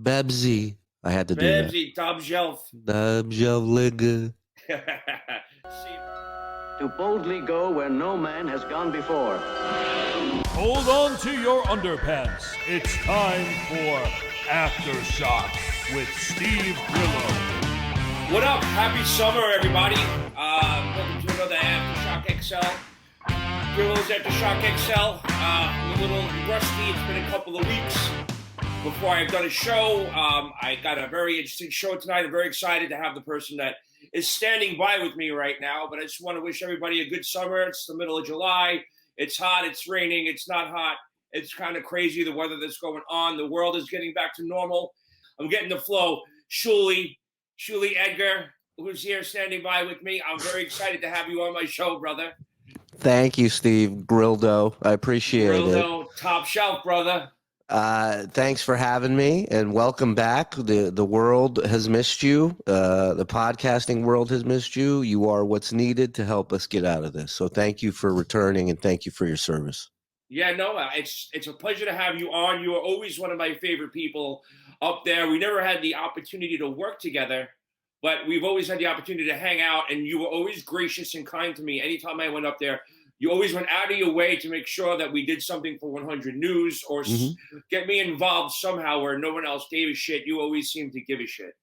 Bebsy. I had to do that. Bebsy, top shelf. Dabjavliga. To boldly go where no man has gone before. Hold on to your underpants. It's time for Aftershock with Steve Grillo. What up? Happy summer, everybody. Welcome to another AftershockXL. Grillos AftershockXL. I'm a little rusty. It's been a couple of weeks before I've done a show. I got a very interesting show tonight. I'm very excited to have the person that is standing by with me right now. But I just want to wish everybody a good summer. It's the middle of July. It's hot. It's raining. It's not hot. It's kind of crazy, the weather that's going on. The world is getting back to normal. I'm getting the flow. Shuli Edgar, who's here standing by with me. I'm very excited to have you on my show, brother. Thank you, Steve Grildo. I appreciate Grildo, top shelf, brother. Thanks for having me, and welcome back. The world has missed you. The podcasting world has missed you. You are what's needed to help us get out of this. So thank you for returning, and thank you for your service. Yeah, no, it's a pleasure to have you on. You are always one of my favorite people up there. We never had the opportunity to work together, but we've always had the opportunity to hang out, and you were always gracious and kind to me. Anytime I went up there, you always went out of your way to make sure that we did something for 100 News or get me involved somehow where no one else gave a shit. You always seem to give a shit.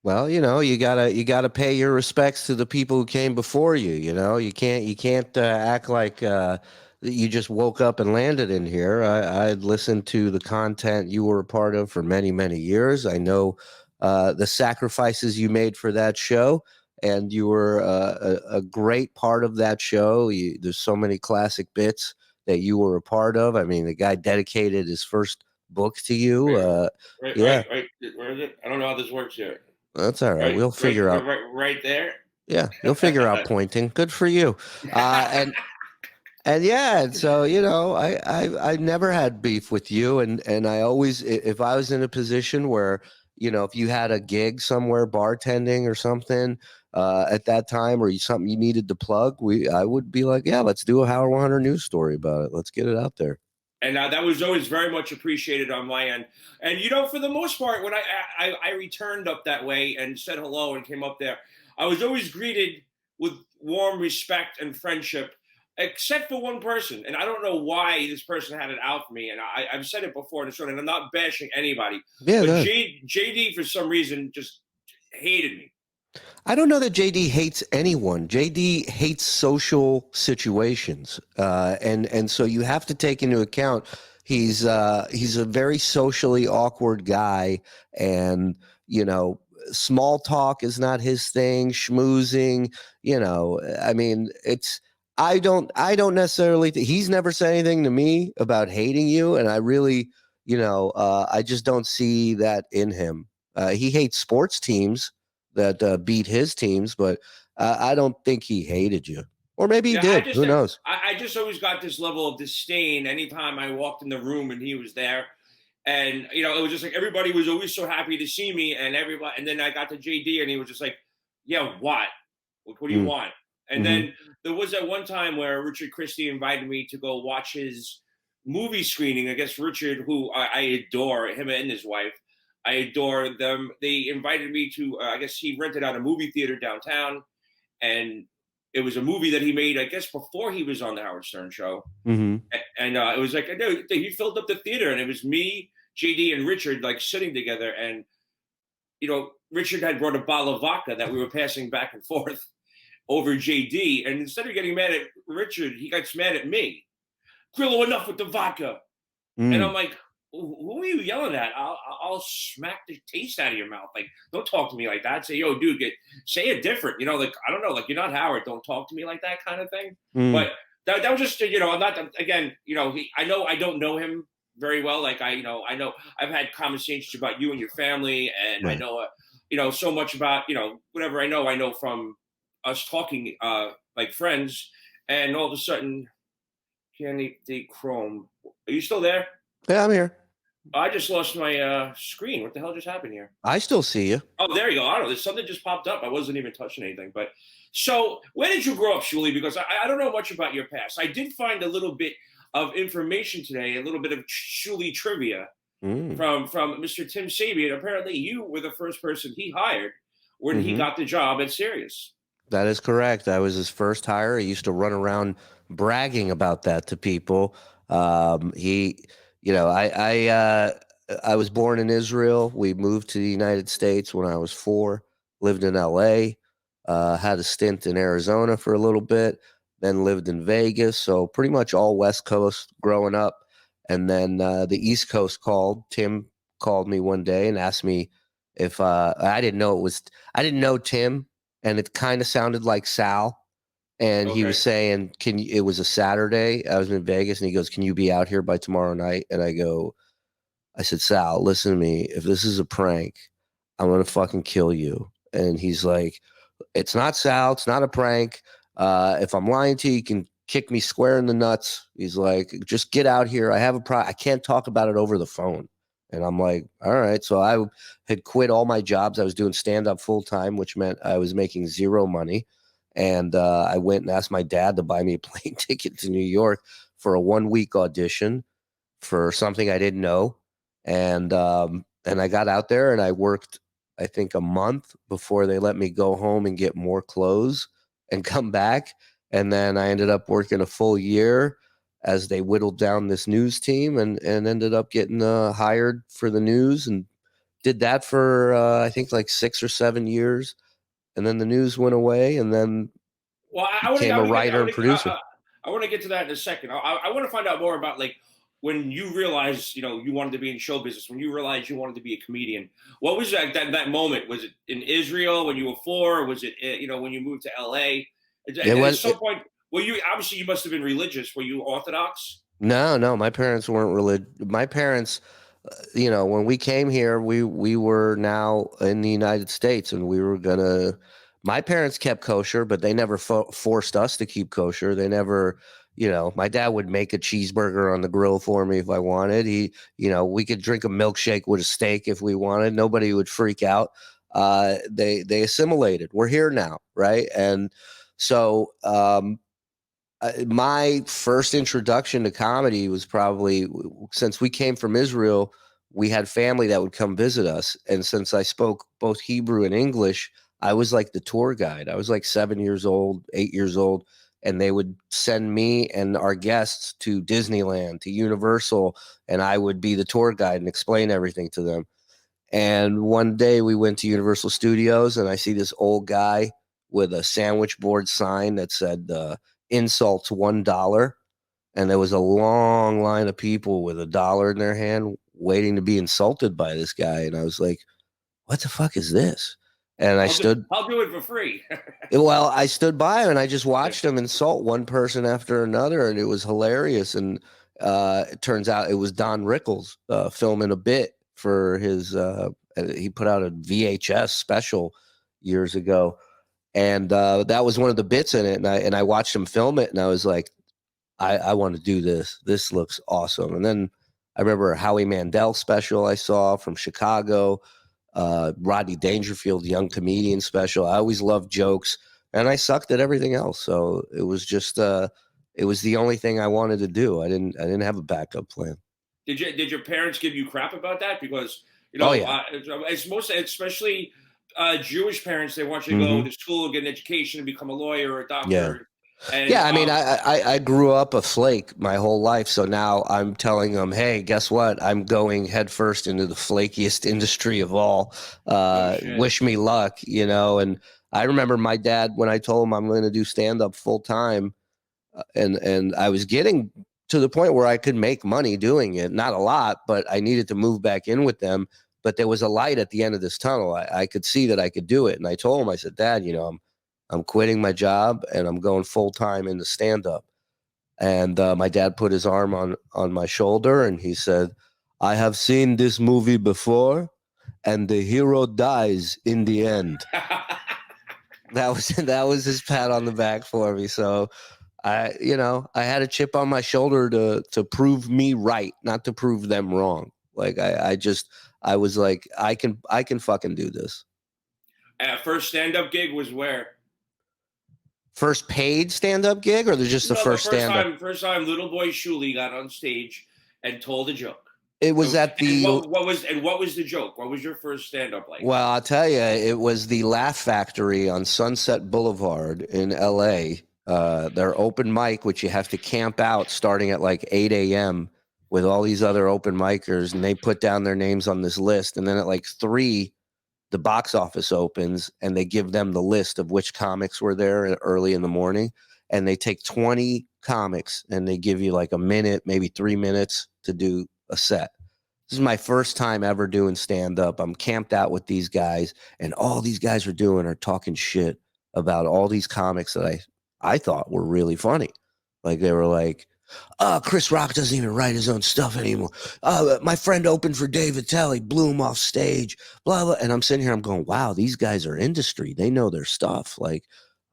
Well, you know, you gotta pay your respects to the people who came before you. You know, you can't act like you just woke up and landed in here. I listened to the content you were a part of for many, many years. I know the sacrifices you made for that show. And you were a great part of that show. There's so many classic bits that you were a part of. I mean, the guy dedicated his first book to you. Right. Where is it? I don't know how this works here. That's all right. We'll figure out. Right there. Yeah, you'll figure out pointing. Good for you. And yeah, and so you know, I never had beef with you, and I always, if I was in a position where, you know, if you had a gig somewhere bartending or something at that time, or something you needed to plug, I would be like, yeah, let's do a Howard 100 News story about it. Let's get it out there. And that was always very much appreciated on my end. And, you know, for the most part, when I returned up that way and said hello and came up there, I was always greeted with warm respect and friendship, except for one person. And I don't know why this person had it out for me. And I've said it before in the show, and I'm not bashing anybody. Yeah, but no. JD, for some reason, just hated me. I don't know that JD hates anyone. JD hates social situations, and so you have to take into account he's a very socially awkward guy, and you know, small talk is not his thing. Schmoozing, you know, I mean, I don't necessarily he's never said anything to me about hating you, and I really, you know, I just don't see that in him. He hates sports teams that beat his teams, but I don't think he hated you. Or maybe he did. Who knows? I just always got this level of disdain anytime I walked in the room and he was there. And, you know, it was just like everybody was always so happy to see me, and then I got to JD and he was just like, yeah, what? What do you want? And then there was that one time where Richard Christie invited me to go watch his movie screening. I guess Richard, who I adore, him and his wife, I adore them. They invited me to, I guess he rented out a movie theater downtown, and it was a movie that he made, I guess, before he was on the Howard Stern show. And it was like, he filled up the theater, and it was me, JD, and Richard, like, sitting together. And, you know, Richard had brought a bottle of vodka that we were passing back and forth over JD. And instead of getting mad at Richard, he gets mad at me. Grillo, enough with the vodka. And I'm like, who are you yelling at? I'll smack the taste out of your mouth. Like, don't talk to me like that. Say, yo, dude, say it different. You know, like, I don't know, like, you're not Howard. Don't talk to me like that kind of thing. But that was just, you know, I'm not, again, you know, I know I don't know him very well. Like, I know I've had conversations about you and your family, and I know, you know, so much about, you know, whatever I know from us talking like friends. And all of a sudden, Candy D Chrome, are you still there? Yeah, I'm here. I just lost my screen. What the hell just happened here? I still see you. Oh, there you go. I don't know. Something just popped up. I wasn't even touching anything. But so where did you grow up, Shuli? Because I don't know much about your past. I did find a little bit of information today, a little bit of Shuli trivia. from Mr. Tim Sabian. Apparently, you were the first person he hired when he Mm-hmm. got the job at Sirius. That is correct. I was his first hire. He used to run around bragging about that to people. He, you know, I was born in Israel. We moved to the United States when I was 4. Lived in L.A. Had a stint in Arizona for a little bit. Then lived in Vegas. So pretty much all West Coast growing up. And then the East Coast called. Tim called me one day and asked me if I didn't know it was. I didn't know Tim, and it kind of sounded like Sal. And he was Okay. saying, "Can you?" It was a Saturday. I was in Vegas, and he goes, "Can you be out here by tomorrow night?" And I said, "Sal, listen to me. If this is a prank, I'm gonna fucking kill you." And he's like, "It's not Sal. It's not a prank. If I'm lying to you, you can kick me square in the nuts." He's like, "Just get out here. I have a I can't talk about it over the phone." And I'm like, "All right." So I had quit all my jobs. I was doing stand up full time, which meant I was making zero money. And I went and asked my dad to buy me a plane ticket to New York for a 1 week audition for something I didn't know. And I got out there and I worked, I think, a month before they let me go home and get more clothes and come back. And then I ended up working a full year as they whittled down this news team, and ended up getting hired for the news, and did that for I think like 6 or 7 years. And then the news went away, and then Well, became a writer and producer. I want to get to that in a second. I want to find out more about like when you realized, you wanted to be in show business. When you realized you wanted to be a comedian, what was that moment? Was it in Israel when you were 4? Or was it when you moved to LA? At some point, well, you must have been religious. Were you Orthodox? No, my parents weren't religious. My parents, when we came here, we were now in the United States, and we were gonna. My parents kept kosher, but they never forced us to keep kosher. They never, my dad would make a cheeseburger on the grill for me if I wanted. We could drink a milkshake with a steak if we wanted. Nobody would freak out. They assimilated. We're here now, right? And so, my first introduction to comedy was probably, since we came from Israel, we had family that would come visit us. And since I spoke both Hebrew and English, I was like the tour guide. I was like 7 years old, 8 years old. And they would send me and our guests to Disneyland, to Universal, and I would be the tour guide and explain everything to them. And one day we went to Universal Studios, and I see this old guy with a sandwich board sign that said, insults $1. And there was a long line of people with $1 in their hand waiting to be insulted by this guy. And I was like, what the fuck is this? And I'll do it for free. Well, I stood by him and I just watched him insult one person after another, and it was hilarious. And it turns out it was Don Rickles filming a bit for his. He put out a VHS special years ago, and that was one of the bits in it. And I watched him film it, and I was like, I want to do this. This looks awesome. And then I remember a Howie Mandel special I saw from Chicago. Rodney Dangerfield, young comedian special. I always loved jokes, and I sucked at everything else. So it was just it was the only thing I wanted to do. I didn't have a backup plan. Did your parents give you crap about that? Because it's especially Jewish parents. They want you to go to school, get an education, and become a lawyer or a doctor. Yeah. And, I mean, I grew up a flake my whole life. So now I'm telling them, hey, guess what? I'm going headfirst into the flakiest industry of all. Wish me luck, And I remember my dad, when I told him I'm going to do stand up full time, and I was getting to the point where I could make money doing it. Not a lot, but I needed to move back in with them. But there was a light at the end of this tunnel. I could see that I could do it. And I told him, I said, Dad, I'm quitting my job and I'm going full time into stand up. And my dad put his arm on my shoulder and he said, I have seen this movie before, and the hero dies in the end. That was his pat on the back for me. So I had a chip on my shoulder to prove me right, not to prove them wrong. Like I was like, I can fucking do this. First stand-up gig was where? First paid stand-up gig, or just the first stand-up? First time little boy Shuli got on stage and told a joke. It was So, at and the what was the joke? What was your first stand up like? Well, I'll tell you, it was the Laugh Factory on Sunset Boulevard in LA. Their open mic, which you have to camp out starting at like 8 a.m. with all these other open micers, and they put down their names on this list. And then at like 3, the box office opens, and they give them the list of which comics were there early in the morning. And they take 20 comics, and they give you like a minute, maybe 3 minutes to do a set. This is my first time ever doing stand up. I'm camped out with these guys, and all these guys are talking shit about all these comics that I thought were really funny. Like they were like, "Oh, Chris Rock doesn't even write his own stuff anymore. Oh, my friend opened for Dave Attell, blew him off stage, blah blah." And I'm sitting here, I'm going, "Wow, these guys are industry. They know their stuff." Like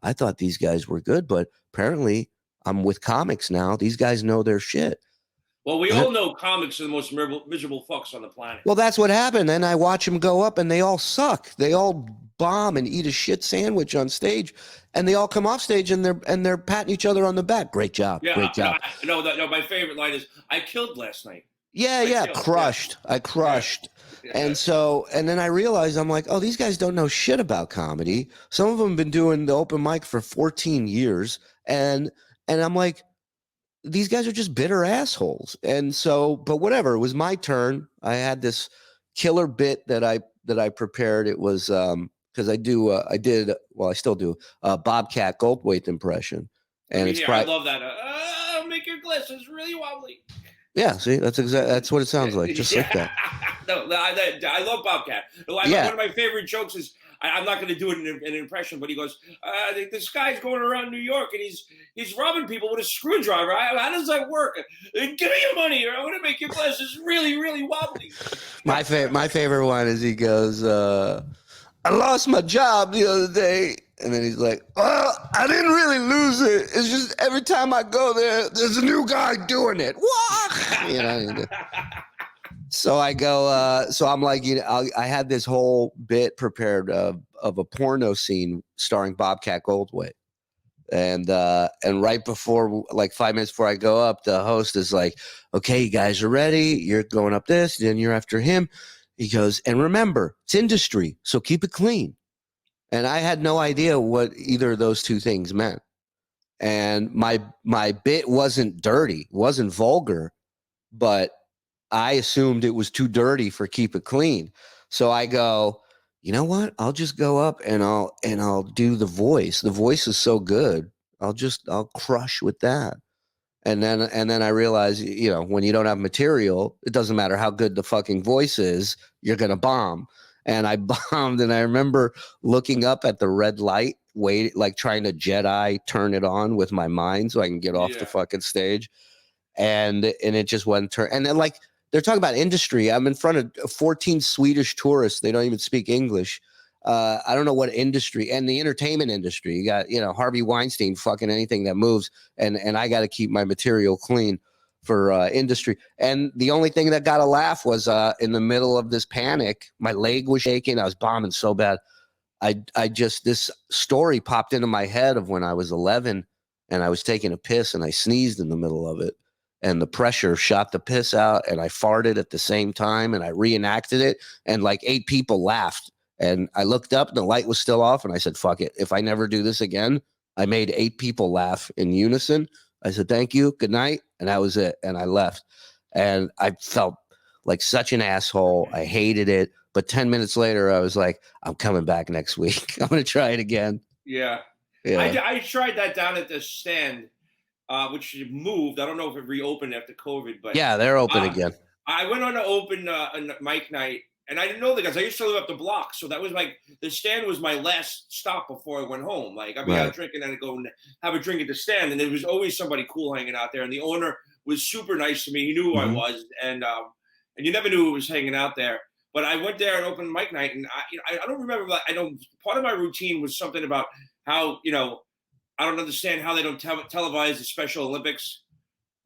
I thought these guys were good, but apparently I'm with comics now. These guys know their shit. Well, we all know comics are the most miserable fucks on the planet. Well, that's what happened. And I watch them go up and they all suck. They all bomb and eat a shit sandwich on stage. And they all come off stage and they're patting each other on the back. Great job. Yeah, Great job. no, my favorite line is, "I killed last night." Yeah. Crushed. Yeah. I crushed. Yeah. And then I realized, I'm like, oh, these guys don't know shit about comedy. Some of them have been doing the open mic for 14 years. And I'm like, these guys are just bitter assholes. And so, but whatever, it was my turn. I had this killer bit that I prepared. It was because I still do a Bobcat Goldthwait impression. And it's I love that. Make your glasses really wobbly. Yeah, see, that's what it sounds like, just like that. No, I love Bobcat. One of my favorite jokes is, I'm not going to do it in an impression, but he goes, "This guy's going around New York and he's robbing people with a screwdriver. How does that work? Give me your money, or I'm going to make your glasses really, really wobbly." My favorite one is he goes, "I lost my job the other day," and then he's like, "Well, I didn't really lose it. It's just every time I go there, there's a new guy doing it." What? You know. So I go, so I'm like, I had this whole bit prepared of a porno scene starring Bobcat Goldthwait. And right before, like 5 minutes before I go up, the host is like, "Okay, you guys are ready. You're going up this, then you're after him." He goes, "And remember, it's industry, so keep it clean." And I had no idea what either of those two things meant. And my bit wasn't dirty, wasn't vulgar, but I assumed it was too dirty for keep it clean. So I go, you know what? I'll just go up and I'll do the voice. The voice is so good. I'll crush with that. And then I realized, when you don't have material, it doesn't matter how good the fucking voice is, you're going to bomb. And I bombed. And I remember looking up at the red light, like trying to Jedi turn it on with my mind so I can get off the fucking stage. And it just wasn't turn. And then like, they're talking about industry. I'm in front of 14 Swedish tourists. They don't even speak English. I don't know what industry, and the entertainment industry. You got, Harvey Weinstein fucking anything that moves, and I got to keep my material clean for industry. And the only thing that got a laugh was in the middle of this panic, my leg was shaking. I was bombing so bad. This story popped into my head of when I was 11 and I was taking a piss and I sneezed in the middle of it. And the pressure shot the piss out, and I farted at the same time, and I reenacted it, and like 8 people laughed. And I looked up, and the light was still off, and I said, "Fuck it. If I never do this again," I made 8 people laugh in unison. I said, "Thank you, good night," and that was it. And I left. And I felt like such an asshole. I hated it. But 10 minutes later, I was like, "I'm coming back next week. I'm going to try it again." Yeah. I tried that down at the stand. Which moved. I don't know if it reopened after COVID, but yeah, they're open again. I went on an open mic night, and I didn't know the guys. I used to live up the block, so that was the stand was my last stop before I went home. Like I'd be out drinking and I'd go and have a drink at the stand, and there was always somebody cool hanging out there. And the owner was super nice to me. He knew who I was, and you never knew who was hanging out there. But I went there and open mic night, and I don't remember. I know part of my routine was something about how I don't understand how they don't televise the Special Olympics.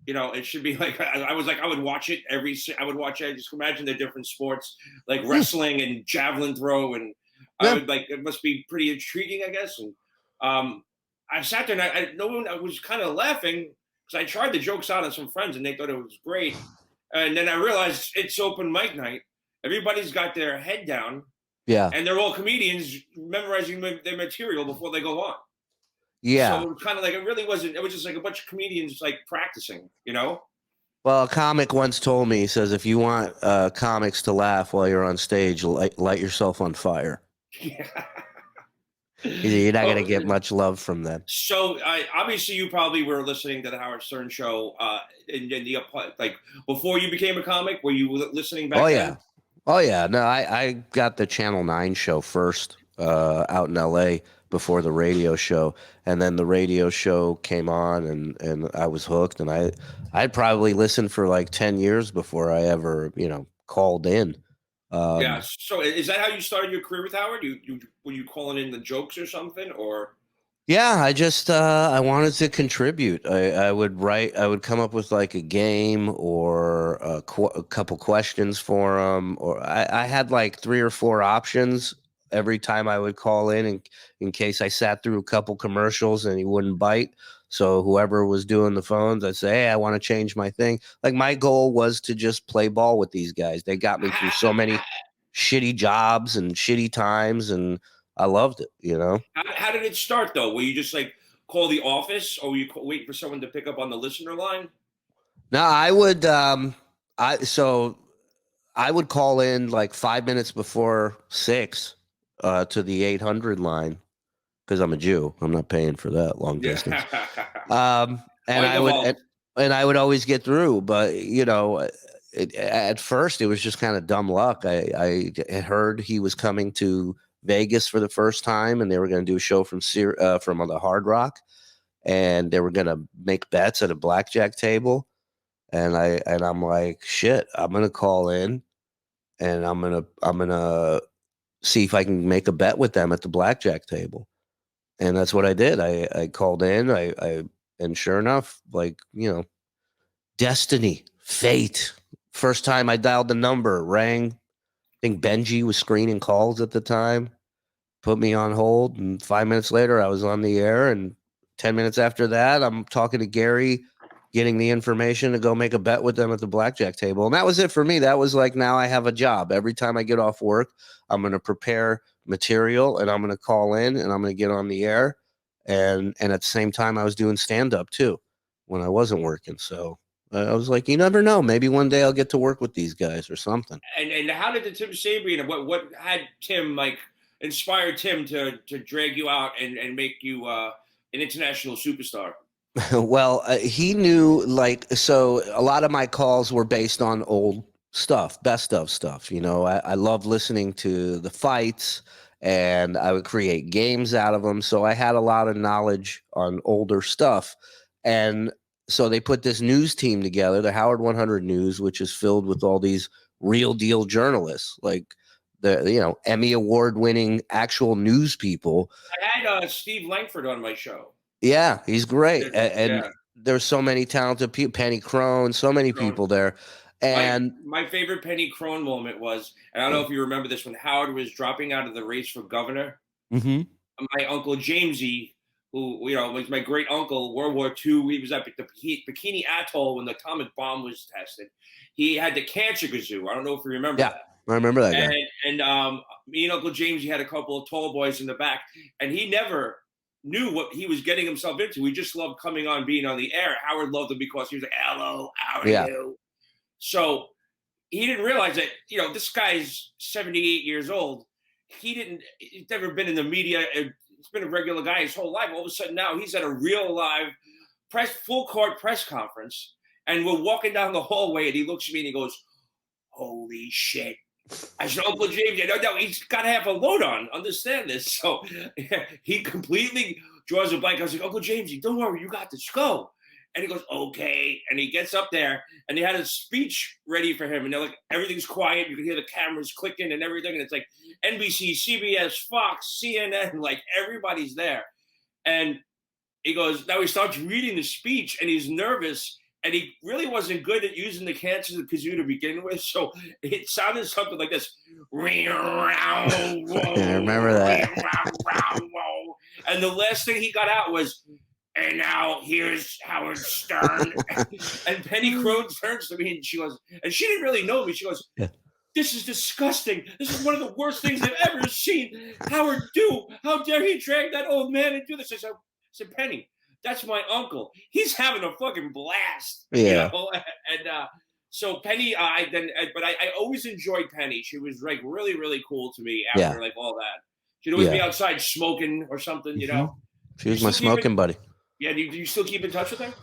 It should be like I would watch it I just imagine the different sports like wrestling and javelin throw, and I would it must be pretty intriguing, I guess. And I sat there and I was kind of laughing because I tried the jokes out on some friends and they thought it was great. And then I realized it's open mic night. Everybody's got their head down, Yeah. and they're all comedians memorizing their material before they go on. Yeah. So it was kind of like, it really wasn't, it was just like a bunch of comedians like practicing, you know? Well, a comic once told me, he says, if you want comics to laugh while you're on stage, light yourself on fire. Yeah. You're not going to Oh, get much love from them. so obviously you probably were listening to the Howard Stern show in the like before you became a comic. Were you listening back then? Oh yeah. No, I got the Channel 9 show first out in LA before the radio show, and then the radio show came on, and I was hooked, and I'd probably listened for like 10 years before I ever called in. Yeah. So is that how you started your career with Howard? You were you calling in the jokes or something, or? Yeah, I just I wanted to contribute. I would come up with like a game or a couple questions for them, or I had like 3 or 4 options every time I would call in case I sat through a couple commercials and he wouldn't bite. So whoever was doing the phones, I'd say, "Hey, I want to change my thing." Like my goal was to just play ball with these guys. They got me through so many shitty jobs and shitty times, and I loved it, you know. How did it start though? Were you just like call the office, or were you wait for someone to pick up on the listener line? No, I would I would call in like 5 minutes before 6 to the 800 line because I'm a Jew. I'm not paying for that long distance. Yeah. And I would and I would always get through, but at first it was just kind of dumb luck. I had heard he was coming to Vegas for the first time, and they were going to do a show from the Hard Rock, and they were going to make bets at a blackjack table. And I'm like, shit, I'm gonna call in, and I'm gonna see if I can make a bet with them at the blackjack table. And that's what I did. I called in. And sure enough, like destiny, fate. First time I dialed the number, rang. I think Benji was screening calls at the time. Put me on hold, and 5 minutes later, I was on the air. And 10 minutes after that, I'm talking to Gary, getting the information to go make a bet with them at the blackjack table. And that was it for me. That was like, now I have a job. Every time I get off work, I'm going to prepare material, and I'm going to call in, and I'm going to get on the air. And at the same time, I was doing stand-up too when I wasn't working. So I was like, you never know. Maybe one day I'll get to work with these guys or something. And how did the Tim Sabian, what had Tim like inspired Tim to drag you out and make you an international superstar? Well, he knew, like, so a lot of my calls were based on old stuff, best of stuff. I love listening to the fights, and I would create games out of them. So I had a lot of knowledge on older stuff. And so they put this news team together, the Howard 100 News, which is filled with all these real deal journalists, like the Emmy Award winning actual news people. I had Steve Langford on my show. Yeah, he's great. And Yeah. there's so many talented people, Penny Crone, so many people there. And my favorite Penny Crone moment was, and I don't know if you remember this, when Howard was dropping out of the race for governor. My uncle Jamesy, who was my great uncle, World War II, he was up at the Bikini Atoll when the atomic bomb was tested. He had the cancer kazoo. I don't know if you remember that. I remember that guy. And me and Uncle Jamesy had a couple of tall boys in the back, and he never knew what he was getting himself into. We just loved coming on, being on the air. Howard loved him because he was like, "Hello, how are you?" So he didn't realize that, this guy's 78 years old. He's never been in the media. He's been a regular guy his whole life. All of a sudden now he's at a real live full court press conference. And we're walking down the hallway, and he looks at me and he goes, "Holy shit." I said, "Uncle James, no, he's got to have a load on. Understand this." So he completely draws a blank. I was like, "Uncle James, don't worry, you got this. Go." And he goes, "Okay." And he gets up there, and they had a speech ready for him. And they're like, everything's quiet. You can hear the cameras clicking and everything. And it's like NBC, CBS, Fox, CNN, like everybody's there. And he goes, now he starts reading the speech, and he's nervous. And he really wasn't good at using the cancer kazoo to begin with. So it sounded something like this. I remember that. And the last thing he got out was, and now here's Howard Stern. And Penny Crone turns to me and she goes, and she didn't really know me. She goes, Yeah. this is disgusting. This is one of the worst things I've ever seen Howard do. How dare he drag that old man and do this? I said, Penny, that's my uncle. He's having a fucking blast. Yeah. And so Penny, but I always enjoyed Penny. She was like really, really cool to me after like all that. She'd always be outside smoking or something, you know. She was my smoking buddy. Yeah, do you still keep in touch with her?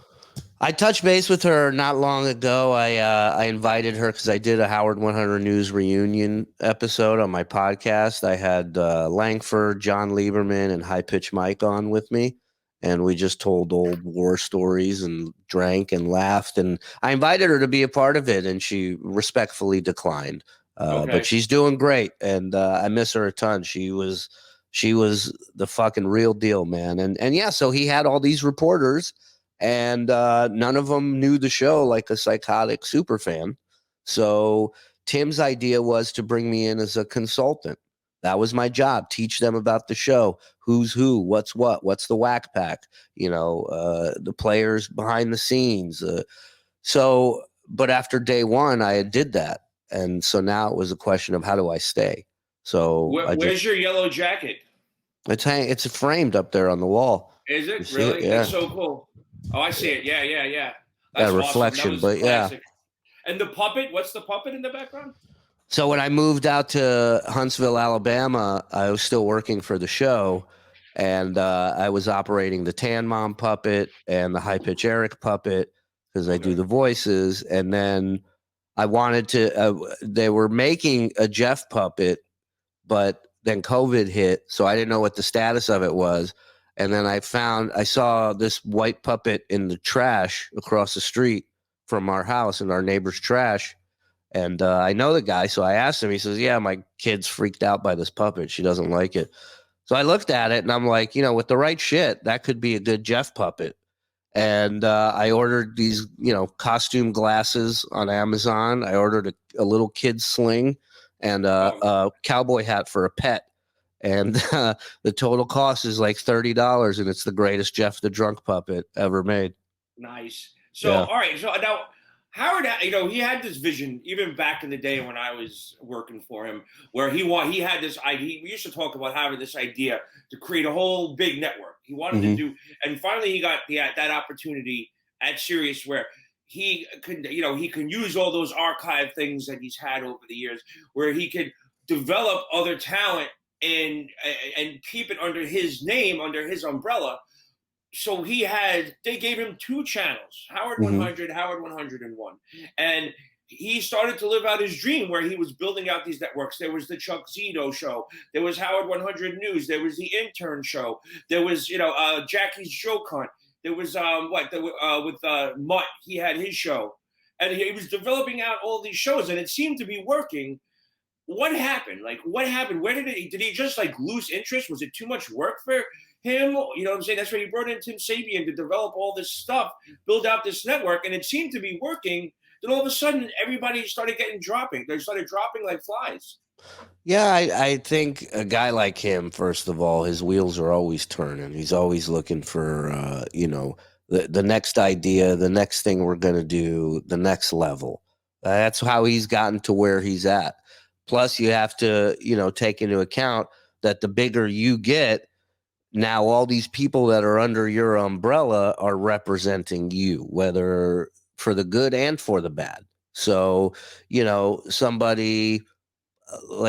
I touched base with her not long ago. I invited her because I did a Howard 100 News reunion episode on my podcast. I had Langford, John Lieberman, and High Pitch Mike on with me, and we just told old war stories and drank and laughed. And I invited her to be a part of it, and she respectfully declined. But she's doing great, and I miss her a ton. She was the fucking real deal, man. And yeah, so he had all these reporters. And none of them knew the show like a psychotic super fan. So Tim's idea was to bring me in as a consultant. That was my job. Teach them about the show. Who's who, what's the whack pack, the players behind the scenes. But after day one, I did that. And so now it was a question of how do I stay? So where's your yellow jacket? It's framed up there on the wall. Is it really? Yeah. That's so cool. Oh, I see it. Yeah. That's reflection, but classic. Yeah. And the puppet, what's the puppet in the background? So when I moved out to Huntsville, Alabama, I was still working for the show, and I was operating the Tan Mom puppet and the High Pitch Eric puppet because I do the voices. And then I wanted to they were making a Jeff puppet, but then COVID hit, so I didn't know what the status of it was. And then I saw this white puppet in the trash across the street from our house in our neighbor's trash. And I know the guy, so I asked him. He says, yeah, my kid's freaked out by this puppet. She doesn't like it. So I looked at it, and I'm like, with the right shit, that could be a good Jeff puppet. And I ordered these, costume glasses on Amazon. I ordered a little kid sling and a cowboy hat for a pet. And the total cost is like $30, and it's the greatest Jeff the Drunk puppet ever made. Nice. So, all right. So now Howard, he had this vision even back in the day when I was working for him, where he had this idea. We used to talk about having this idea to create a whole big network. He wanted to do, and finally he got that opportunity at Sirius where he could, he can use all those archive things that he's had over the years, where he could develop other talent and keep it under his name, under his umbrella. So they gave him 2 channels, Howard 100, Howard 101. And he started to live out his dream where he was building out these networks. There was the Chuck Zito show. There was Howard 100 News. There was the Intern show. There was, Jackie's Joke Hunt. There was, with Mutt, he had his show. And he was developing out all these shows, and it seemed to be working. What happened? What happened? Where did he just lose interest? Was it too much work for him? You know what I'm saying? That's why he brought in Tim Sabian to develop all this stuff, build out this network, and it seemed to be working. Then all of a sudden, everybody started dropping. They started dropping like flies. Yeah, I think a guy like him, first of all, his wheels are always turning. He's always looking for, the next idea, the next thing we're going to do, the next level. That's how he's gotten to where he's at. Plus, you have to, take into account that the bigger you get, now all these people that are under your umbrella are representing you, whether for the good and for the bad. So, somebody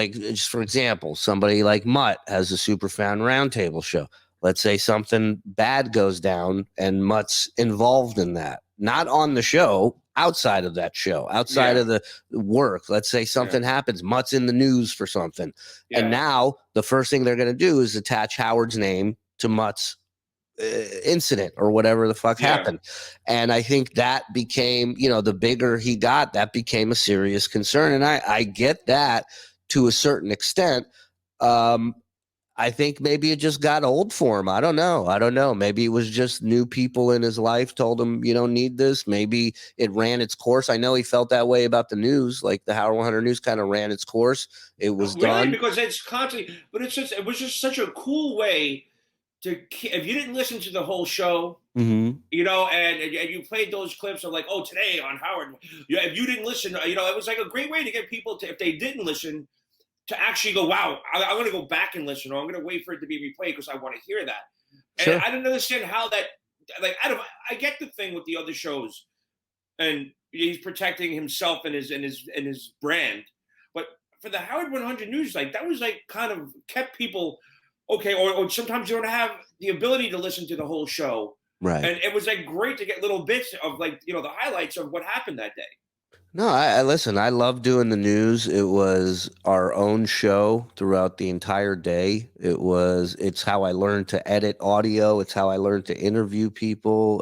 just for example, somebody like Mutt has a Superfan Roundtable show. Let's say something bad goes down and Mutt's involved in that. Not on the show, outside of that show, outside of the work. Let's say something happens. Mutt's in the news for something. Yeah. And now the first thing they're going to do is attach Howard's name to Mutt's incident or whatever the fuck happened. And I think that became, the bigger he got, that became a serious concern. And I get that to a certain extent. I think maybe it just got old for him. I don't know. Maybe it was just new people in his life told him, you don't need this. Maybe it ran its course. I know he felt that way about the news, like the Howard 100 News kind of ran its course. It was done. Because it's constantly, but it was just such a cool way if you didn't listen to the whole show, Mm-hmm. you know, and you played those clips of like, oh, today on Howard, yeah, if you didn't listen, you know, it was like a great way to get people to, if they didn't listen, to actually go, wow, I'm going to go back and listen, or I'm going to wait for it to be replayed because I want to hear that. And Sure. I didn't understand how that, like, I get the thing with the other shows, and he's protecting himself and his brand, but for the Howard 100 News, like that was like kind of kept people okay, or sometimes you don't have the ability to listen to the whole show, Right. and it was like great to get little bits of like you know the highlights of what happened that day. No, I listen. I love doing the news. It was our own show throughout the entire day. It's how I learned to edit audio. It's how I learned to interview people,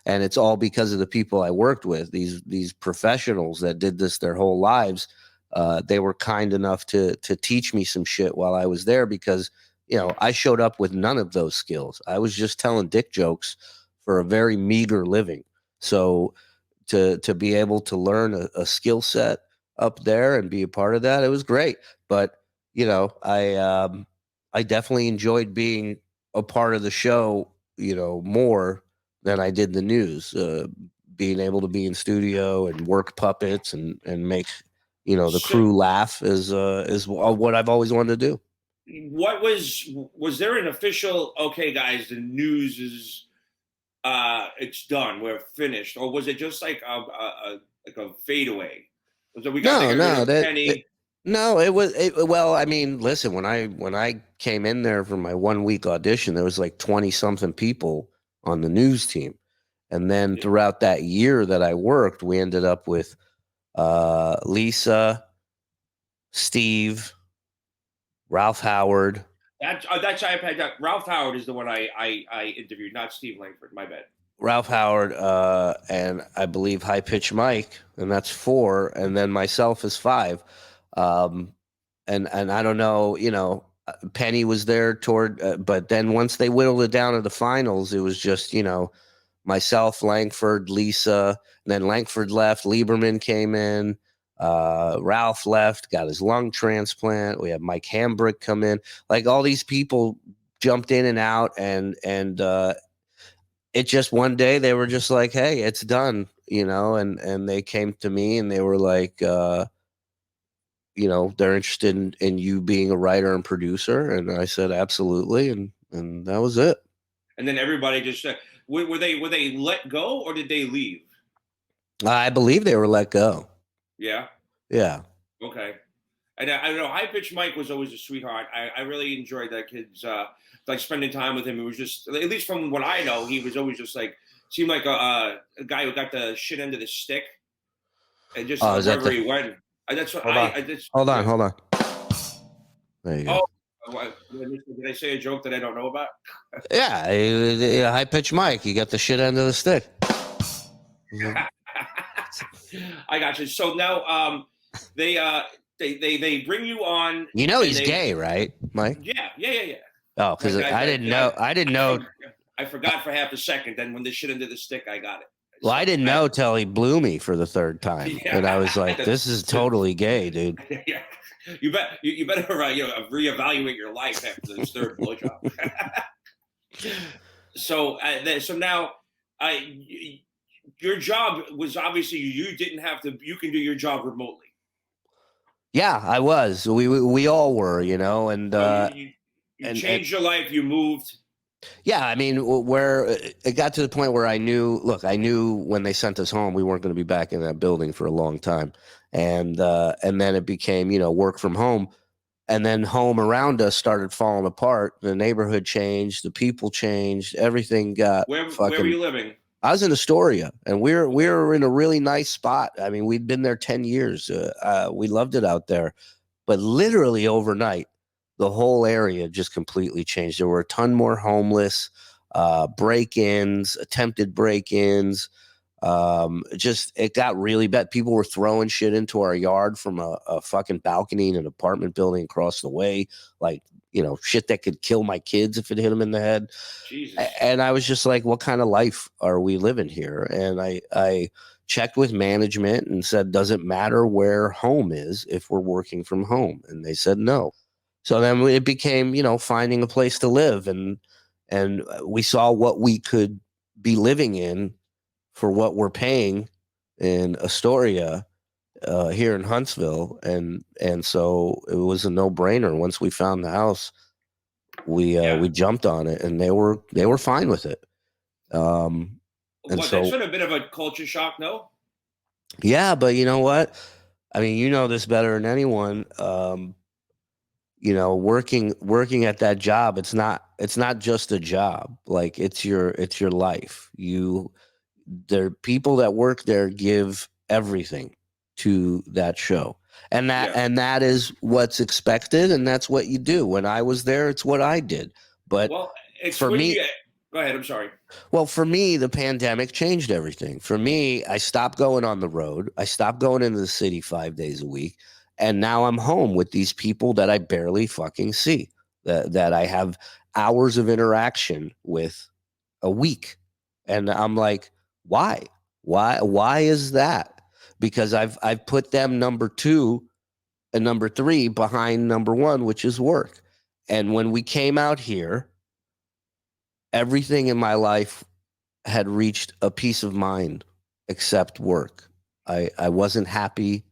and it's all because of the people I worked with. These professionals that did this their whole lives. They were kind enough to teach me some shit while I was there because I showed up with none of those skills. I was just telling dick jokes for a very meager living. So to be able to learn a skill set up there and be a part of that, it was great. But I definitely enjoyed being a part of the show, more than I did the news. Being able to be in studio and work puppets and make the So, crew laugh is what I've always wanted to do. what was there an official? Okay, guys, the news is it's done, we're finished, or was it just like a fadeaway? So we got to No, get rid no, of Penny. no, it was well, I mean, listen, when I came in there for my 1 week audition, there was like 20 something people on the news team. And then throughout that year that I worked, we ended up with Lisa, Steve, Ralph Howard. That's I had that. Ralph Howard is the one I interviewed, not Steve Langford. My bad. Ralph Howard, and I believe High Pitch Mike, and that's 4, and then myself is 5. Um, and I don't know, Penny was there but then once they whittled it down to the finals, it was just myself, Langford, Lisa, and then Langford left, Lieberman came in, Ralph left, got his lung transplant. We had Mike Hambrick come in, like all these people jumped in and out, and it just one day they were just like, hey, it's done, and they came to me and they were like, they're interested in you being a writer and producer. And I said, absolutely. And that was it. And then everybody just were they let go or did they leave? I believe they were let go. Yeah. Yeah. Okay. And I know High Pitch Mike was always a sweetheart. I really enjoyed that kid's like spending time with him. It was just, at least from what I know, he was always just like seemed like a guy who got the shit end of the stick, and just wherever he went. That's what Hold on. There you go. Oh, did I say a joke that I don't know about? Yeah, High Pitch Mike. You got the shit end of the stick. I got you. So now, they bring you on. He's gay, right, Mike? Yeah. Oh, because I didn't know. I didn't know. I forgot for half a second. Then when the shit into the stick, I got it. Well, I didn't know till he blew me for the 3rd time, and I was like, "This is totally gay, dude." Yeah, you better reevaluate your life after this 3rd blowjob. So now, your job was obviously you didn't have to. You can do your job remotely. Yeah, I was. We all were, and so you changed your life. You moved. Yeah, I mean, where it got to the point where I knew when they sent us home, we weren't going to be back in that building for a long time, and then it became work from home, and then home around us started falling apart. The neighborhood changed, the people changed, everything got Where were you living? I was in Astoria, and we were in a really nice spot. I mean, we'd been there 10 years. We loved it out there, but literally overnight, the whole area just completely changed. There were a ton more homeless, break-ins, attempted break-ins. It got really bad. People were throwing shit into our yard from a fucking balcony in an apartment building across the way, like shit that could kill my kids if it hit them in the head. Jesus. And I was just like, what kind of life are we living here? And I checked with management and said, does it matter where home is if we're working from home? And they said no. So then it became, finding a place to live. And and we saw what we could be living in for what we're paying in Astoria here in Huntsville, and so it was a no-brainer. Once we found the house, we jumped on it, and they were fine with it. And Well, so that's sort of a bit of a culture shock, no? yeah, but you know what? I mean, you know this better than anyone. You know, working at that job, it's not just a job. Like it's your life. There people that work there give everything to that show. Yeah. And that is what's expected, and that's what you do. When I was there, it's what I did. But Well, it's for when me, you go ahead. I'm sorry. well, for me, the pandemic changed everything. For me, I stopped going on the road. I stopped going into the city 5 days a week. And now I'm home with these people that I barely fucking see, that I have hours of interaction with a week. And I'm like, why? Why is that? Because I've put them number 2 and number 3 behind number 1, which is work. And when we came out here, everything in my life had reached a peace of mind except work. I wasn't happy.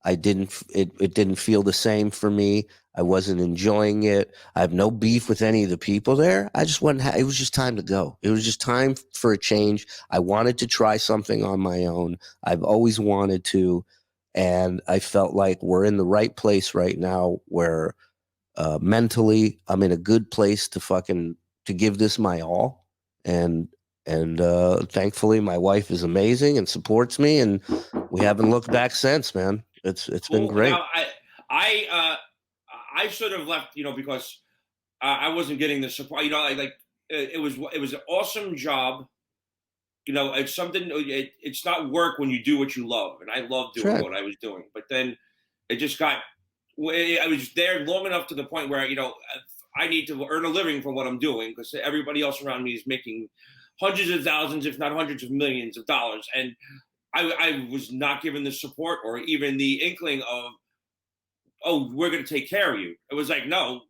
It didn't feel the same for me. I wasn't enjoying it. I have no beef with any of the people there. I just wasn't it was just time to go. It was just time for a change. I wanted to try something on my own. I've always wanted to, and I felt like we're in the right place right now where mentally I'm in a good place to give this my all. And thankfully my wife is amazing and supports me, and we haven't looked back since, man. It's been great. Now, I sort of left, because I wasn't getting the support. It was an awesome job. It's something. It's not work when you do what you love, and I love doing Sure. what I was doing. But then it just got. I was there long enough to the point where I need to earn a living from what I'm doing, because everybody else around me is making hundreds of thousands, if not hundreds of millions of dollars, and I was not given the support or even the inkling of, oh, we're going to take care of you. It was like, no,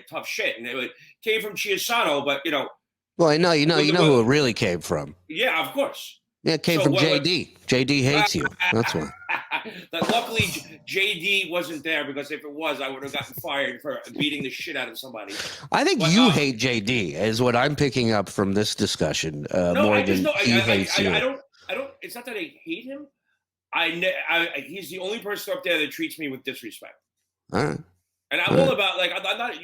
tough shit. And it came from Chiasano, but Well, I know you know who it really came from. yeah, of course. Yeah, it came from JD. JD hates you. That's why. Luckily, JD wasn't there, because if it was, I would have gotten fired for beating the shit out of somebody. I think you hate JD, is what I'm picking up from this discussion. No, more I just than know. he hates you. I don't. It's not that I hate him. He's the only person up there that treats me with disrespect. All right. And I'm all about, like, I'm not.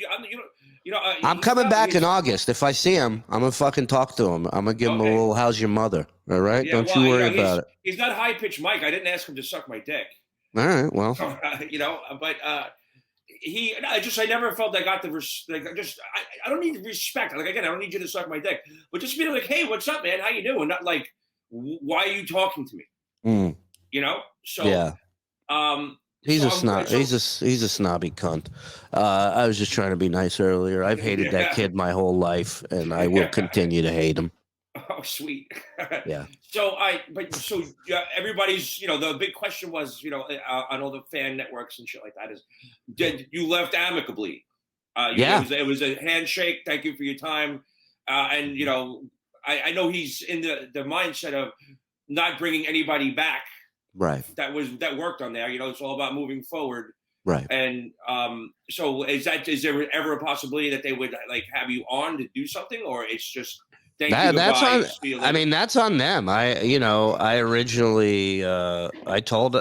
I'm coming back in August. If I see him, I'm gonna fucking talk to him. I'm gonna give him a little "How's your mother?" All right, Yeah, don't you worry about it. He's not high pitched Mike. I didn't ask him to suck my dick. All right, well, But I never felt I got the I don't need respect. Like, again, I don't need you to suck my dick, but just being like, hey, what's up, man? How you doing? Not like, why are you talking to me? So yeah. He's so a snob. He's a snobby cunt. I was just trying to be nice earlier. I've hated that kid my whole life, and I will continue to hate him. Oh, sweet. Yeah. So everybody's, the big question was, on all the fan networks and shit like that, is, did you left amicably? Yeah. It was a handshake. Thank you for your time. And I know he's in the mindset of not bringing anybody back. Right. That worked on there. It's all about moving forward. Right. And so is there ever a possibility that they would, like, have you on to do something, or it's just thank you, that's goodbye, on. see you I later? mean, that's on them. I originally I told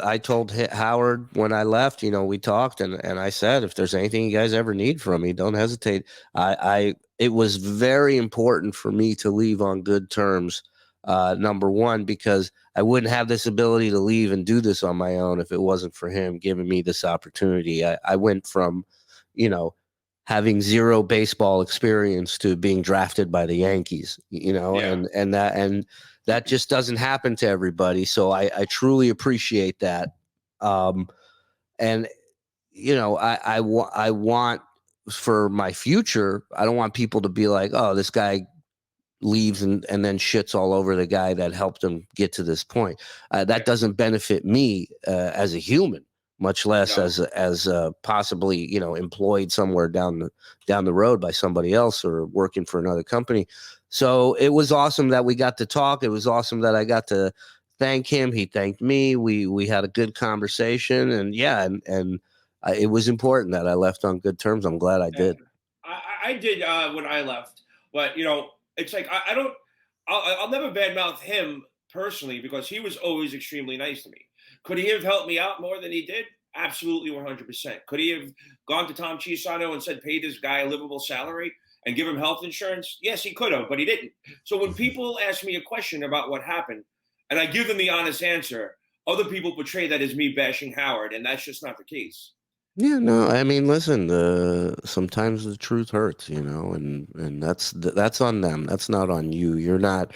Howard when I left. We talked, and I said, if there's anything you guys ever need from me, don't hesitate. It was very important for me to leave on good terms. Number one, because I wouldn't have this ability to leave and do this on my own if it wasn't for him giving me this opportunity. I went from, having zero baseball experience to being drafted by the Yankees, Yeah. and that just doesn't happen to everybody. So I truly appreciate that. And I want for my future, I don't want people to be like, oh, this guy leaves and then shits all over the guy that helped him get to this point. That doesn't benefit me as a human. much less No. as possibly employed somewhere down the road by somebody else or working for another company. So it was awesome that we got to talk. It was awesome that I got to thank him. He thanked me. We had a good conversation, and it was important that I left on good terms. I'm glad I did. I did when I left, but it's like I don't. I'll never badmouth him personally because he was always extremely nice to me. Could he have helped me out more than he did? Absolutely, 100%. Could he have gone to Tom Chisano and said, "Pay this guy a livable salary and give him health insurance"? Yes, he could have, but he didn't. So when people ask me a question about what happened, and I give them the honest answer, other people portray that as me bashing Howard, and that's just not the case. Yeah, no, I mean, listen, sometimes the truth hurts, and that's on them. That's not on you. Yeah.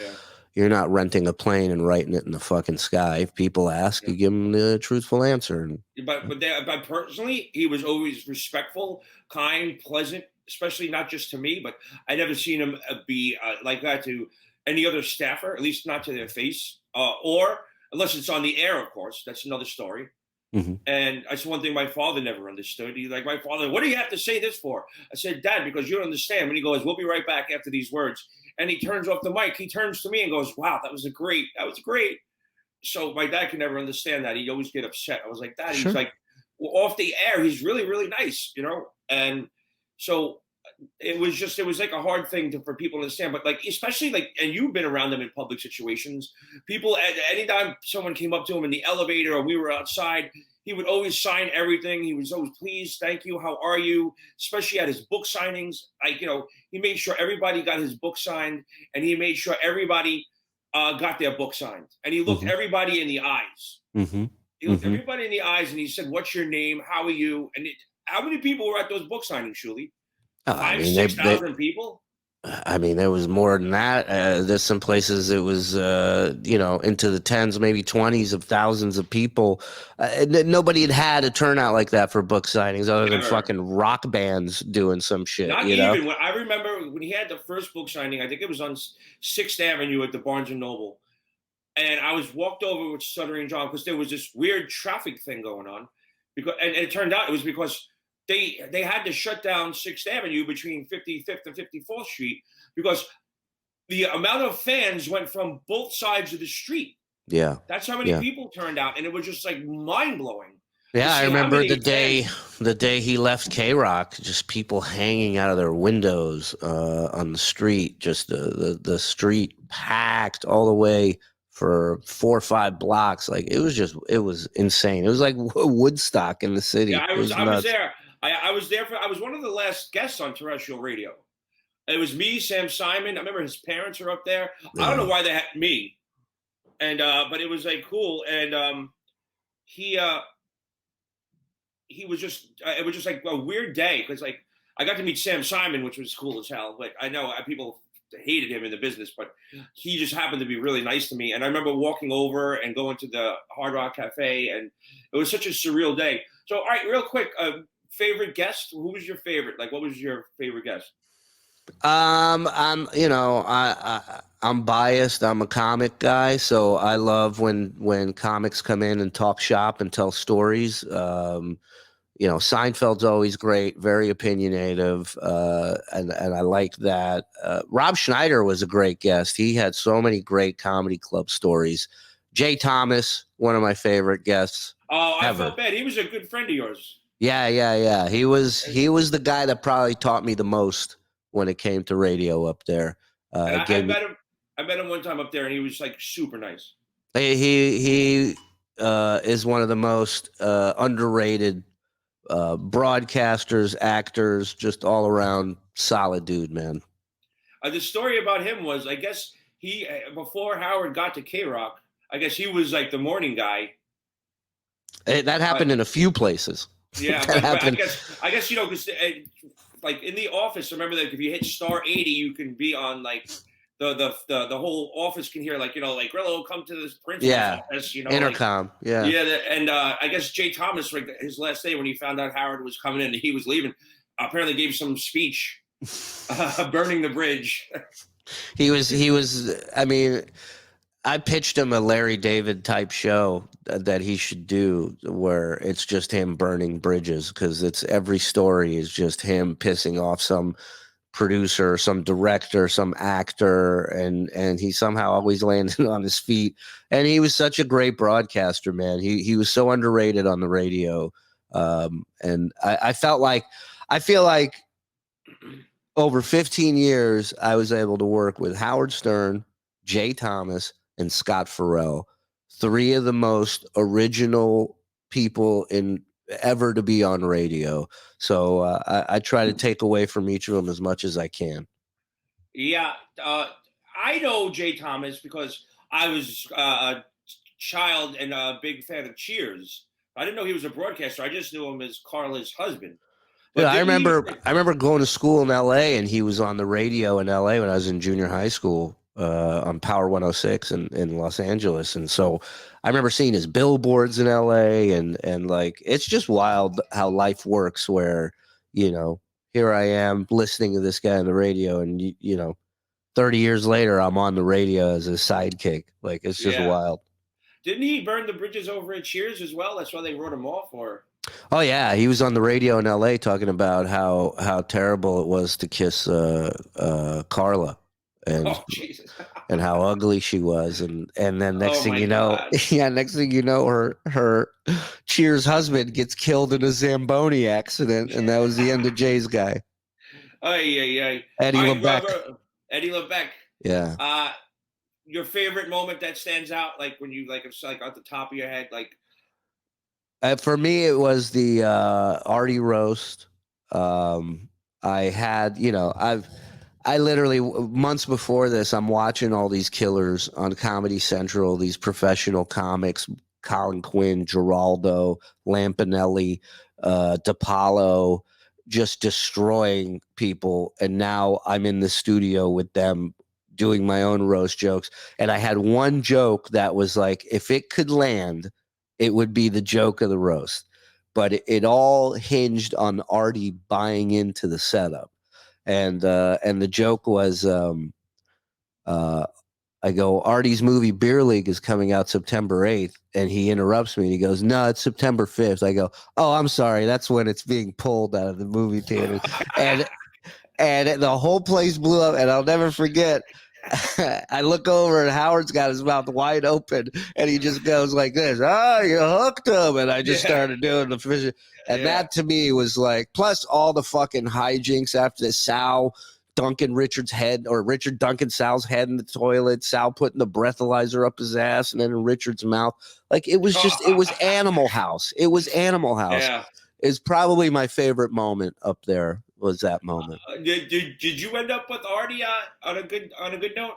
You're not renting a plane and writing it in the fucking sky. If people ask, you give them the truthful answer. But personally, he was always respectful, kind, pleasant, especially not just to me, but I never seen him be like that to any other staffer, at least not to their face, or unless it's on the air, of course. That's another story. Mm-hmm. And that's one thing my father never understood. He's like, my father, what do you have to say this for? I said, Dad, because you don't understand. When he goes, we'll be right back after these words. And he turns off the mic. He turns to me and goes, wow, that was great. So my dad could never understand that. He'd always get upset. I was like, Dad, Sure. He's like, well, off the air, he's really, really nice, And so it was like a hard thing for people to understand. But like, especially like, and you've been around them in public situations, people, anytime someone came up to him in the elevator or we were outside, he would always sign everything. He was always, please, thank you, how are you? Especially at his book signings. Like, he made sure everybody got his book signed, and he made sure everybody got their book signed. And he looked everybody in the eyes. Mm-hmm. He looked everybody in the eyes, and he said, what's your name? How are you? And how many people were at those book signings, Shuli? 6,000 people? I mean, there was more than that. There's some places it was, into the tens, maybe 20s of thousands of people. Nobody had a turnout like that for book signings other than fucking rock bands doing some shit. Not even. I remember when he had the first book signing, I think it was on 6th Avenue at the Barnes & Noble. And I was walked over with Stuttering John because there was this weird traffic thing going on. And it turned out it was because they had to shut down 6th Avenue between 55th and 54th Street because the amount of fans went from both sides of the street. Yeah. That's how many people turned out. And it was just like mind blowing. Yeah, I remember the day he left K-Rock, just people hanging out of their windows on the street, just the street packed all the way for 4 or 5 blocks. Like it was insane. It was like Woodstock in the city. Yeah, I was there. I was one of the last guests on terrestrial radio. It was me, Sam Simon. I remember his parents were up there. Yeah. I don't know why they had me. And but it was like cool. And he was just it was just like a weird day because like I got to meet Sam Simon, which was cool as hell. Like I know people hated him in the business, but he just happened to be really nice to me. And I remember walking over and going to the Hard Rock Cafe, and it was such a surreal day. So all right, real quick, favorite guest? Who was your favorite? Like, what was your favorite guest? I'm biased. I'm a comic guy, so I love when comics come in and talk shop and tell stories. Seinfeld's always great, very opinionative, and I like that. Rob Schneider was a great guest. He had so many great comedy club stories. Jay Thomas, one of my favorite guests. Oh, I felt bad. He was a good friend of yours. Yeah. He was the guy that probably taught me the most when it came to radio up there. I met him one time up there, and he was like super nice. He is one of the most underrated broadcasters, actors, just all around solid dude, man. The story about him was, I guess he before Howard got to K-Rock, I guess he was like the morning guy. That happened in a few places. Yeah, but I guess because like in the office, remember that if you hit star 80, you can be on like the whole office can hear like like Grillo, come to this principal's office, intercom, and I guess Jay Thomas, like his last day when he found out Howard was coming in and he was leaving, apparently gave some speech, burning the bridge. He was. I mean, I pitched him a Larry David type show that he should do, where it's just him burning bridges, because it's every story is just him pissing off some producer, some director, some actor, and he somehow always landed on his feet. And he was such a great broadcaster, man. He was so underrated on the radio. And I feel like over 15 years, I was able to work with Howard Stern, Jay Thomas, and Scott Farrell, three of the most original people in ever to be on radio. So I try to take away from each of them as much as I can. Yeah, I know Jay Thomas because I was a child and a big fan of Cheers. I didn't know he was a broadcaster. I just knew him as Carla's husband. Yeah, But didn't he? I remember going to school in LA, and he was on the radio in LA when I was in junior high school, on Power 106 in Los Angeles. And so I remember seeing his billboards in LA, and like, it's just wild how life works, where, here I am listening to this guy on the radio, and 30 years later I'm on the radio as a sidekick. Like, it's just Yeah. wild. Didn't he burn the bridges over at Cheers as well? That's why they wrote him off. Or Oh yeah, he was on the radio in LA talking about how terrible it was to kiss Carla, and oh Jesus! and how ugly she was, and then next Oh thing my you know, God! next thing you know, her Cheers husband gets killed in a Zamboni accident, and that was the end of Jay's guy, Ay. Eddie All right, LeBeck. Eddie LeBeck. Yeah. Your favorite moment that stands out, like when you like it's like at the top of your head, like For me, it was the Artie roast. I had, I literally months before this, I'm watching all these killers on Comedy Central, these professional comics, Colin Quinn, Geraldo, Lampanelli, DePaulo, just destroying people. And now I'm in the studio with them doing my own roast jokes. And I had one joke that was like, if it could land, it would be the joke of the roast. But it all hinged on Artie buying into the setup. And the joke was, I go, Artie's movie Beer League is coming out September 8th. And he interrupts me and he goes, no, it's September 5th. I go, oh, I'm sorry. That's when it's being pulled out of the movie theater. And the whole place blew up. And I'll never forget, I look over and Howard's got his mouth wide open and he just goes like this, you hooked him. And I just started doing the fish. And that to me was like, plus all the fucking hijinks after this. Sal dunking Richard's head, or Richard dunking Sal's head in the toilet, Sal putting the breathalyzer up his ass and then in Richard's mouth. Like, it was just, it was Animal House. It was Animal House. yeah. It's probably my favorite moment up there, was that moment. Did you end up with Artie on a good note?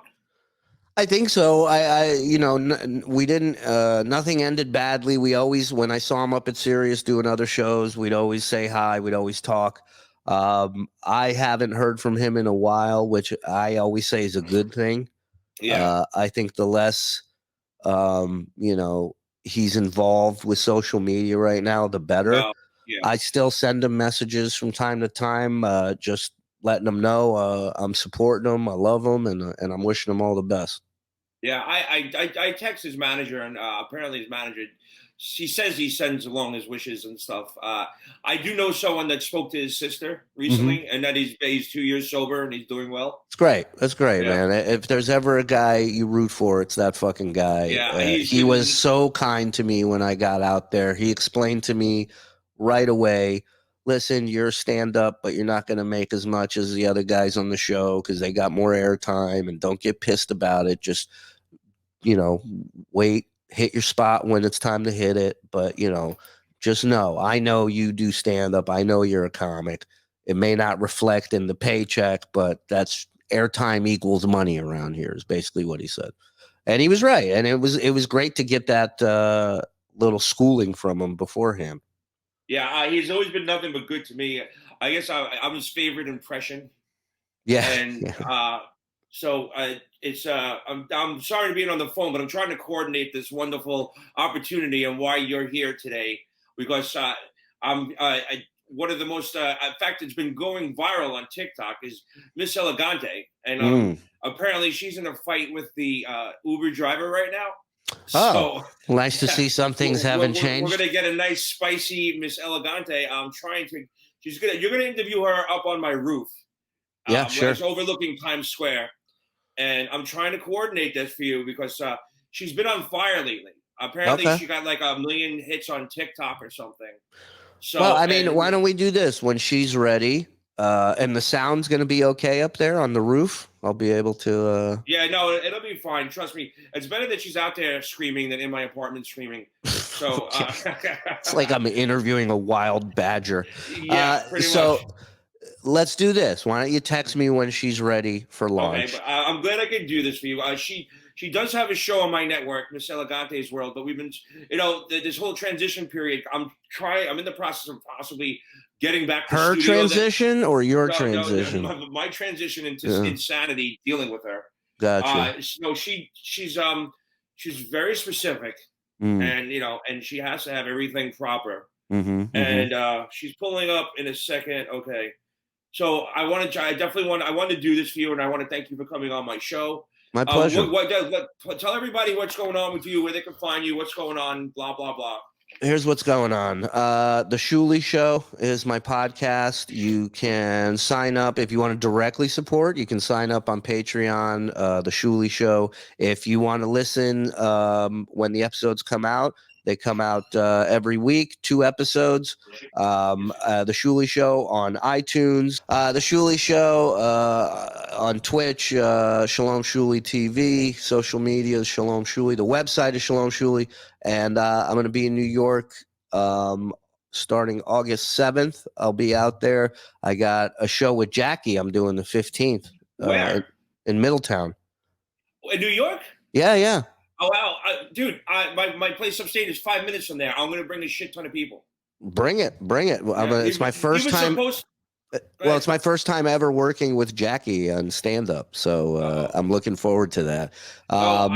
I think so. We didn't. Nothing ended badly. We always, when I saw him up at Sirius doing other shows, we'd always say hi. We'd always talk. I haven't heard from him in a while, which I always say is a good thing. Yeah. I think the less, he's involved with social media right now, the better. No. Yeah. I still send him messages from time to time, just letting him know I'm supporting him, I love him, and I'm wishing him all the best. Yeah, I text his manager, and apparently his manager, he says he sends along his wishes and stuff. I do know someone that spoke to his sister recently, and that he's 2 years sober and he's doing well. It's great. That's great, man. If there's ever a guy you root for, it's that fucking guy. Yeah, he was so kind to me when I got out there. He explained to me right away, listen, you're stand-up, but you're not going to make as much as the other guys on the show because they got more airtime, and don't get pissed about it. Just, wait, hit your spot when it's time to hit it. But, just know, I know you do stand-up. I know you're a comic. It may not reflect in the paycheck, but that's airtime equals money around here, is basically what he said. And he was right. And it was great to get that little schooling from him beforehand. Yeah, he's always been nothing but good to me. I guess I'm his favorite impression. Yeah. And so it's I'm sorry to be on the phone, but I'm trying to coordinate this wonderful opportunity and why you're here today, because one of the most, in fact, it's been going viral on TikTok is Miss Elegante, and apparently she's in a fight with the Uber driver right now. Oh, So nice to see some things haven't we're changed. gonna get a nice spicy Miss Elegante. I'm trying to. You're gonna interview her up on my roof. Yeah, sure. It's overlooking Times Square, and I'm trying to coordinate this for you because she's been on fire lately. Apparently, Okay. she got like 1 million hits on TikTok or something. So, Well, I mean, why don't we do this when she's ready? And the sound's going to be okay up there on the roof. I'll be able to. Yeah, no, it'll be fine. Trust me. It's better that she's out there screaming than in my apartment screaming. So it's like I'm interviewing a wild badger. Yeah, pretty much. Let's do this. Why don't you text me when she's ready for launch? Okay, but I'm glad I could do this for you. She does have a show on my network, Miss Elegante's World, but we've been, this whole transition period. I'm in the process of possibly getting back to her transition or your transition? No, my transition into insanity, dealing with her. Gotcha. So she's very specific, and and she has to have everything proper. And she's pulling up in a second. Okay. So I wanted to do this for you, and I want to thank you for coming on my show. My pleasure. Tell everybody what's going on with you, where they can find you, what's going on, blah, blah, blah. Here's what's going on. The Shuli Show is my podcast. You can sign up if you want to directly support. You can sign up on Patreon, The Shuli Show. If you want to listen when the episodes come out, they come out every week, 2 episodes. The Shuli Show on iTunes. The Shuli Show on Twitch, Shalom Shuli TV. Social media is Shalom Shuli. The website is Shalom Shuli. And I'm going to be in New York starting August 7th. I'll be out there. I got a show with Jackie. I'm doing the 15th. Where? In Middletown. In New York? Yeah. Oh, wow. Dude, my place upstate is 5 minutes from there. I'm going to bring a shit ton of people. Bring it. Yeah. It's my first time. Well, it's my first time ever working with Jackie on stand-up, so I'm looking forward to that. I'll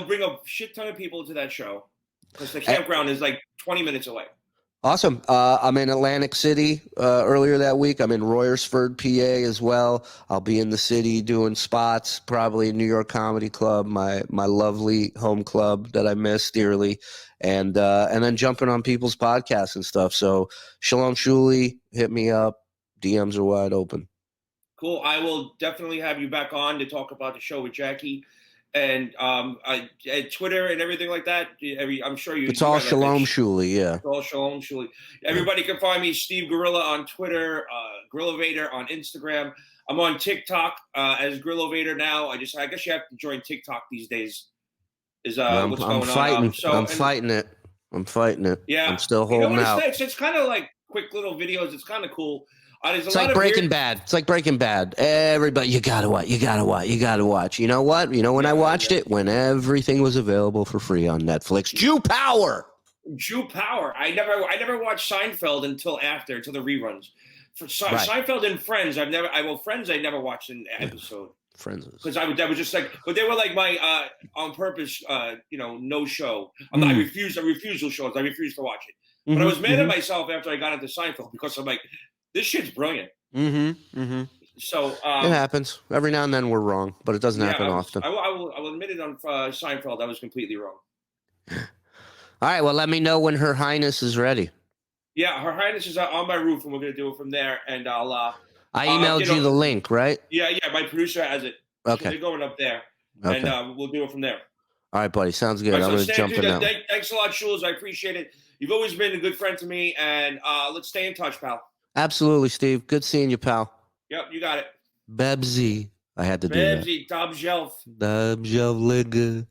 bring a shit ton of people to that show because the campground is like 20 minutes away. Awesome. I'm in Atlantic City earlier that week. I'm in Royersford, PA as well. I'll be in the city doing spots, probably New York Comedy Club, my lovely home club that I miss dearly, and then jumping on people's podcasts and stuff. So Shalom Shuli, hit me up. DMs are wide open. Cool. I will definitely have you back on to talk about the show with Jackie. And Twitter and everything like that. I'm sure you. It's all Shalom Shuli, yeah. It's all Shalom Shuli. Everybody can find me, Steve Gorilla, on Twitter, Grillovator on Instagram. I'm on TikTok as Grillovator now. I guess you have to join TikTok these days. What's going on? I'm fighting it. Yeah, I'm still holding out. It's kind of like quick little videos. It's kind of cool. It's like Breaking Bad. It's like Breaking Bad. Everybody, you gotta watch. You know what? You know when I watched it? When everything was available for free on Netflix. Jew Power. I never watched Seinfeld until the reruns. Seinfeld and Friends, I never watched an episode. Friends. Because I was just like, but they were like my on purpose, no show. I refused those shows. I refused to watch it. But I was mad at myself after I got into Seinfeld because I'm like, this shit's brilliant. So it happens every now and then. We're wrong, but it doesn't happen often. I will admit it on Seinfeld. I was completely wrong. All right. Well, let me know when Her Highness is ready. Yeah, Her Highness is on my roof, and we're gonna do it from there. And I'll. I emailed you the link, right? Yeah. My producer has it. Okay. So they're going up there, and we'll do it from there. All right, buddy. Sounds good. I'm gonna jump in now. Thanks a lot, Shules. I appreciate it. You've always been a good friend to me, and let's stay in touch, pal. Absolutely, Steve. Good seeing you, pal. Yep, you got it. Bebsy. I had to do that. Bebsy, Dobjelf. Dobjelf,